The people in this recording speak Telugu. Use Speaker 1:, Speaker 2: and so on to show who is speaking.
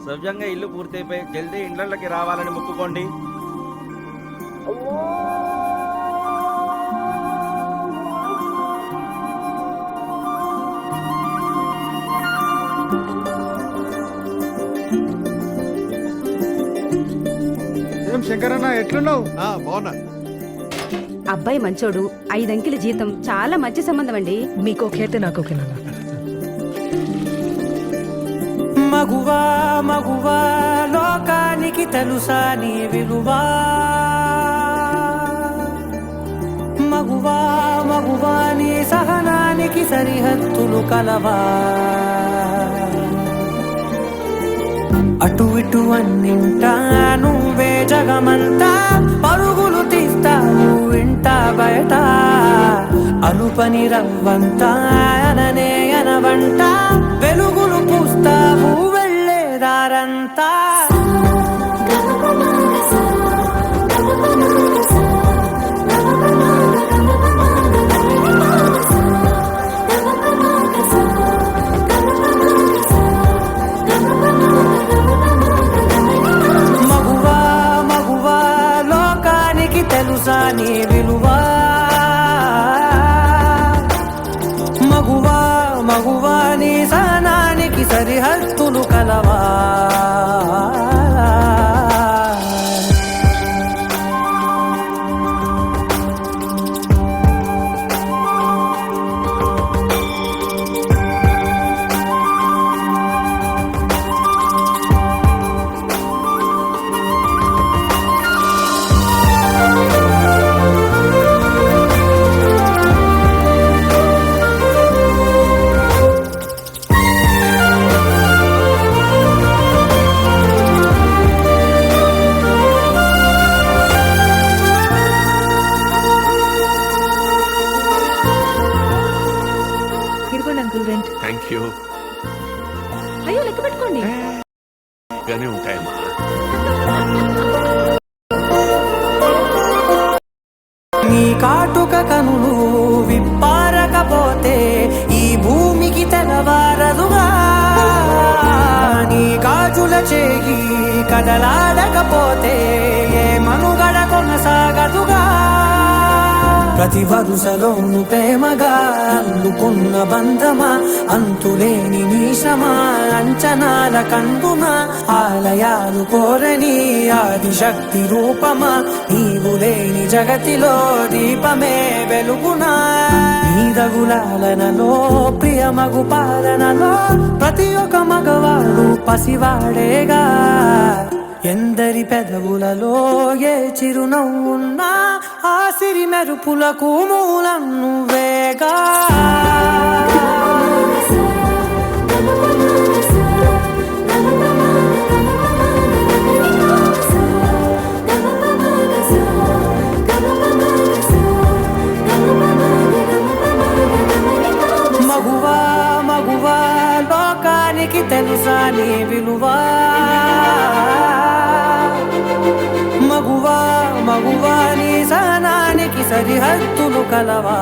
Speaker 1: సవ్యంగా ఇల్లు పూర్తయిపోయి జల్దీ ఇండ్లకి రావాలని మొక్కుకోండి.
Speaker 2: ఏం శంకరన్న ఎట్లున్నావు?
Speaker 3: బాగున్నా.
Speaker 4: అబ్బాయి మంచోడు, 5 అంకెల జీతం, చాలా మంచి సంబంధం అండి.
Speaker 5: మీకు ఓకే అయితే నాకు ఓకే నాన్న.
Speaker 6: మగువా మగువా లోకానికి తెలుసా నీ విలువా, మగువా మగువా నీ సహనానికి సరిహద్దులు కలవా, అటు ఇటు అన్నింటా నువ్వే జగమంతా, పరుగులు తీస్తావు ఇంట బయట, అలుపని రవ్వంతా అననే అనవంట, వెలుగులు పూస్తావు వెళ్ళేదారంతా. మగువా మగువా లోకానికి తెలుసా నీ విలువా, మగువా మగువా నీ సహనానికి సరిహద్దులు కలవా.
Speaker 5: ఇదిగోండి అంకుల్ రెంట్.
Speaker 3: Thank you.
Speaker 5: అయ్యో లెక్క పెట్టుకోండి.
Speaker 3: గానే ఉంటాయమ్మా.
Speaker 6: నీ కాటుక కనులు విప్పారకపోతే ఈ భూమికి తెలవారదుగా, నీ గాజుల చేయి కదలాడకపోతే ఏ మనుగడ కొనసాగదుగా, ప్రతి వరుసలోను ప్రేమగా అల్లుకున్న బంధమా, అంతులేని నీశమా అంచనాల కందున, ఆలయాలు కోరని ఆదిశక్తి రూపమా, నీవు లేని జగతిలో దీపమే వెలుగునా, నీదగులాలనలో ప్రియమగు పాలనలో ప్రతి ఒక్క మగవాడు పసివాడేగా, ఎందరి పెదవులలో ఏ చిరునవ్వున్నా ఆ సిరి మెరుపులకు మూలం నువ్వేగా. మగువా మగువా లోకానికి తెలుసా నీ విలువా, మగువా మగువా నీ సహనానికి సరిహద్దులు కలవా.